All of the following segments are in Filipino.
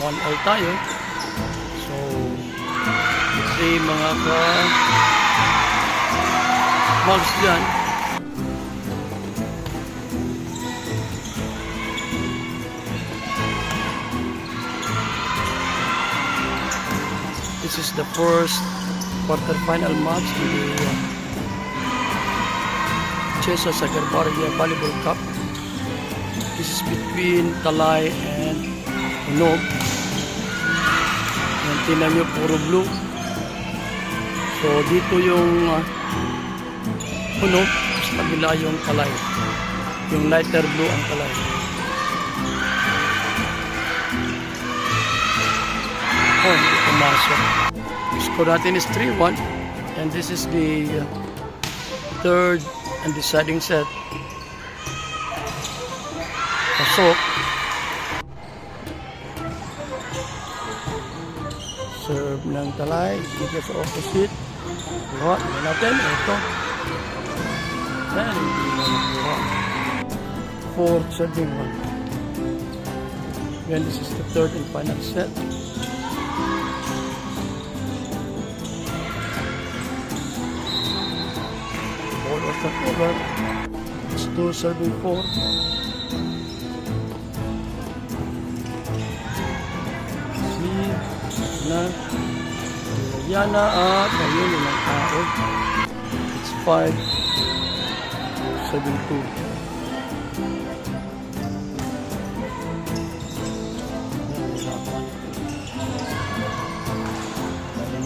1-all tayo. So, let's say mga ka-marks dyan. This is the first quarterfinal match in the Chesa Sagarbaria Volleyball Cup. This is between Talay and Hunog. Yan, tinan nyo, puro blue. So, dito yung Hunog, mas magila yung Talay. Yung lighter blue ang Talay. Oh, hindi pumasok. Score natin is 3-1. And this is the third and deciding set. Pasok. Serve ng Talay. Dito sa opposite. Kuha. Hindi natin. Ito. Yan. Hindi na nakuha. Fourth serving one. Again, this is the third and final set. Ball was not over. It's 2 serving 4. Na Yana at ayun yung tao. It's 5-7-2.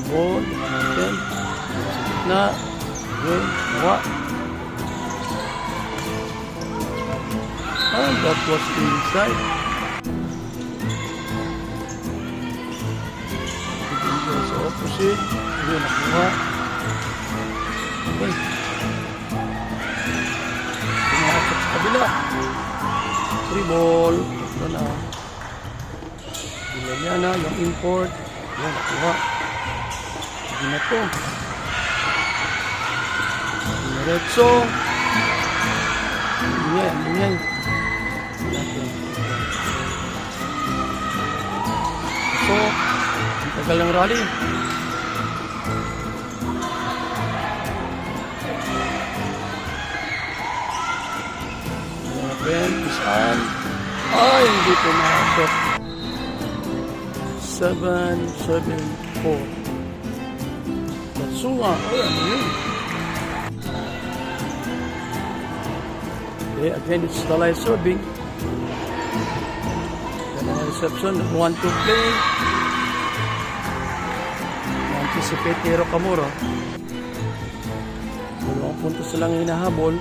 Ball natin sa gitna. Ayun, nawa. And that was inside. Sa opposite. Ayun, nakuha. Okay. Pumasok sa kabila. 3 ball. Ito na. Bilan niya na yung import. Ayun, nakuha. Hindi na ito. Diretso. Hindi niya. So, tagal ng rally. Open, isaan. Ay, hindi pumasok. 7-7-4. Tatsunga. Ay, ano yun? Okay, again, it's Talay serving. Ganang reception. 1-2 play. Anticipate Hiro Kamura. 2 puntos silang hinahabol.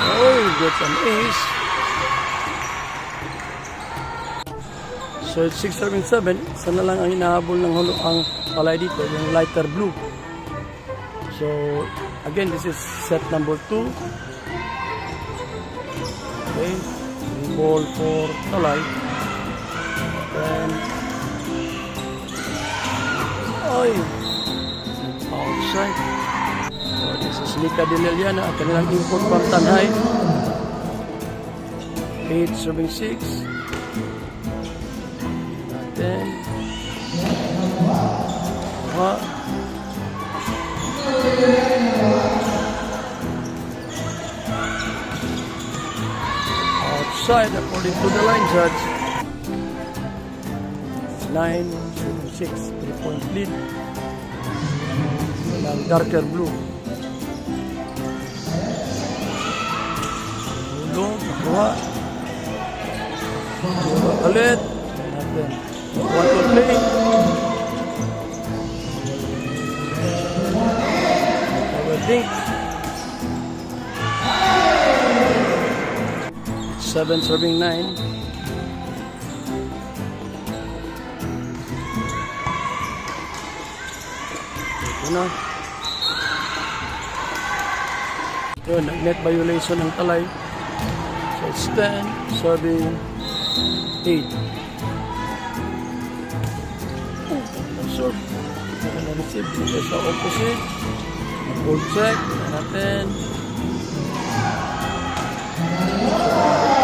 Oh, gets an ace. So it's 6-7. Isa na lang ang hinahabol ng ang Talay dito, yung lighter blue. So again, this is set number 2. Okay, ball for Talay. Then ay, outside. So this is Nika Dineliana at kanilang import from Tanhay. 8-6. Natin. Outside according to the line judge. 9-6, 3-point lead ng darker blue. Ulong, nakuha. Nakuha ulit. Natin. 1-2 play. Dink. 7-9. Na. Yun, nag-net violation ng Talay. So it's 10-8. Serve. Na-receive dito sa opposite. Hold check. Natin.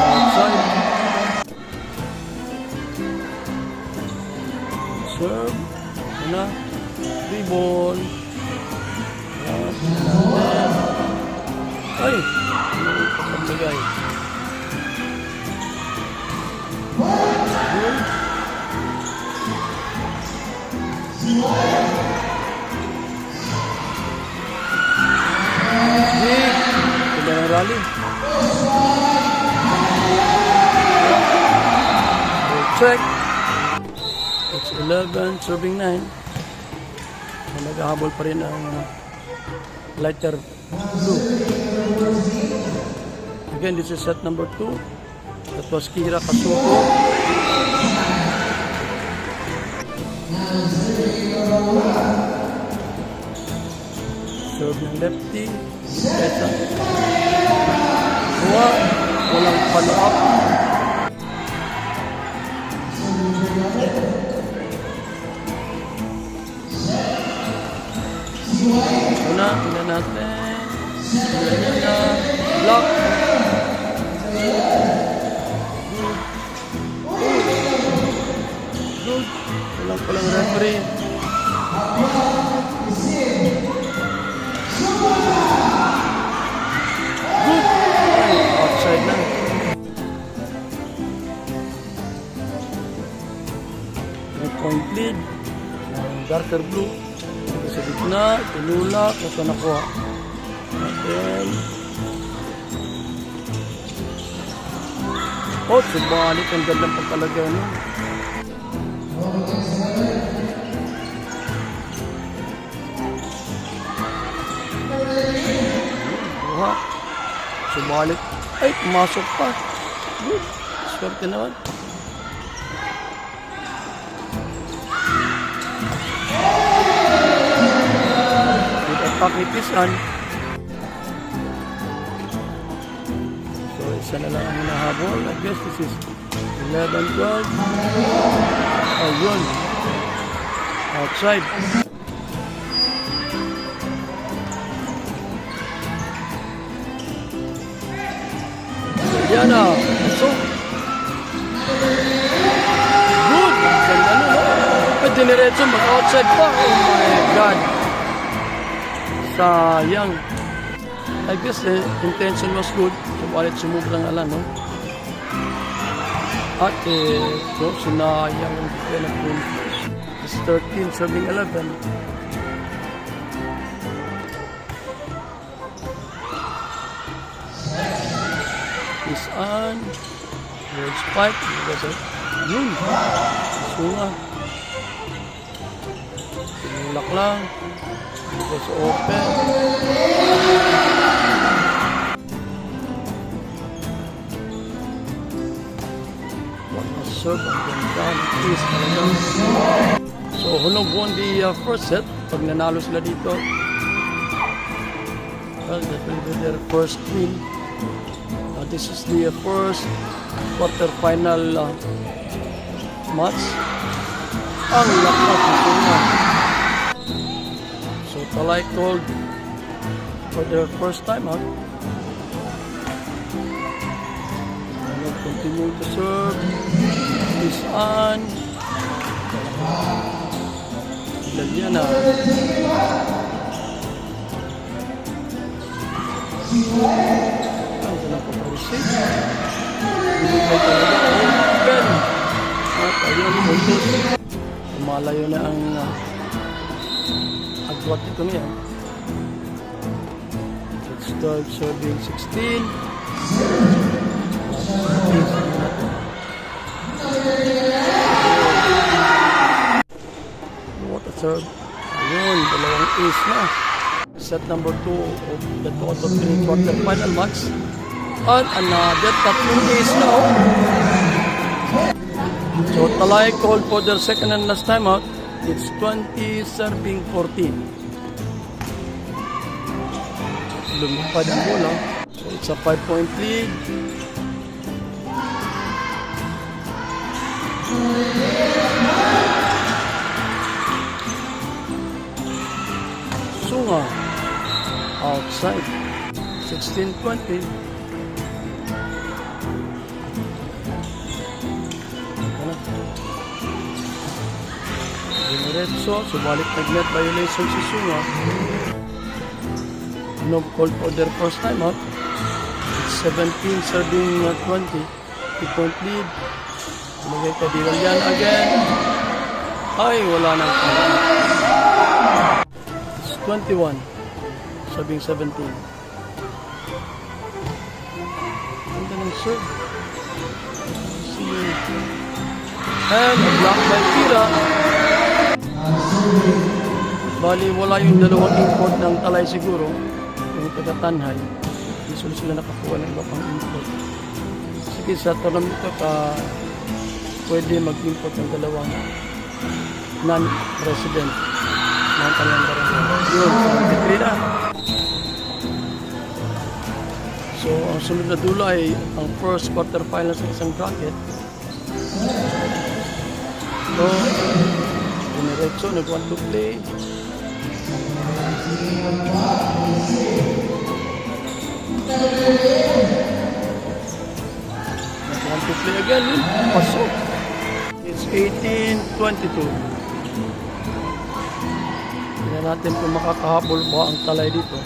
Outside. Ribbon. Ay! Pagmigay. Yun. Ganda ng rally. Check. It's 11, serving 9. Naghahabol pa rin ang lighter blue. Again, this is set number 2. That was Kira Kasuko. Serve ng lefty. Esa. Walang follow-up. Una, tingnan natin. Tingnan na. Block. Good. Walang palang referee. Good. Outside na. Point lead. Darker blue. Sa gitna, tinulak, ito nakuha. Then, subalit ang gandang pagkalaga no? Kuha. Subalit. Ay, pumasok pa. Good. Swerte naman. Pakipisan. So, isa na lang ang hinahabol. I guess this is 11, 12. Ayun. Outside. Yan na. So, good. Ganda nun. At diniretso mag-outside pa. Oh my God. Sayang. I guess the intention was good. Subalit sumubra nga lang, no? At so, sinayang yung bigyan ng puntos. It's 13, serving 11. Is on. Red spike. Yun. Sunga. Sinulak lang. It's open. What a serve ang ganda. Please talaga. So, Hulog won the first set. Pag nanalo sila dito, well, that will be their first win. This is the first quarter-final match. Ang lakas ito na. So, Talay called for their first time out. And continue to serve. Is on. Laliana. Ang ganang pag-receive. Binigay talaga. Open. At ayun, puntos. Lumalayo na ang agwat ito niya. Let's start serving 16. What a serve. Ayun, dalawang ace na. Set number 2 of the total quarter-final match. And another tatlong ace na. So Talay called for their second and last time out. It's 20 serving 14. Lumipad ang bola. So it's a 5-point lead. Sunga outside 16-20. diretso, subalit nag-net violation si Sunga. No call for their first time out. It's 17 serving 20. 2-point lead. Lumagay ka Diralian again. Ay, wala nang pala. It's 21. Serving 17. Ganda ng serve. See. And a block by Kira. Bali, wala yung dalawang import ng Talay siguro. Yung taga-Tanhay. Hindi sila nakakuha ng iba pang import. Sige, sa tournament ito pwede mag-import ng dalawang non-resident ng Talandaran. Yun, 73 na. So, ang sunod na dulo ay ang first quarterfinals ng isang bracket. So, diniretso, nag-want to play. Nag-want to play again, yun. Pasok. It's 18-22. Tingnan natin kung makakahabol ba ang Talay dito.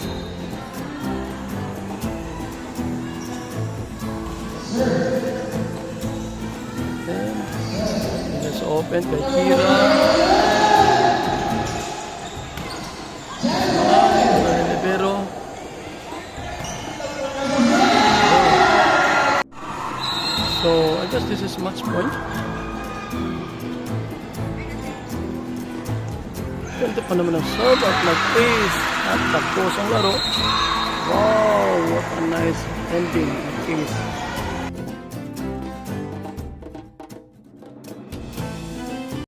Let's open kay Kira. Libero. So, I guess this is match point. Ganda pa naman ang serve at nag-ace at tapos ang laro. Wow, what a nice ending. Nag-ace.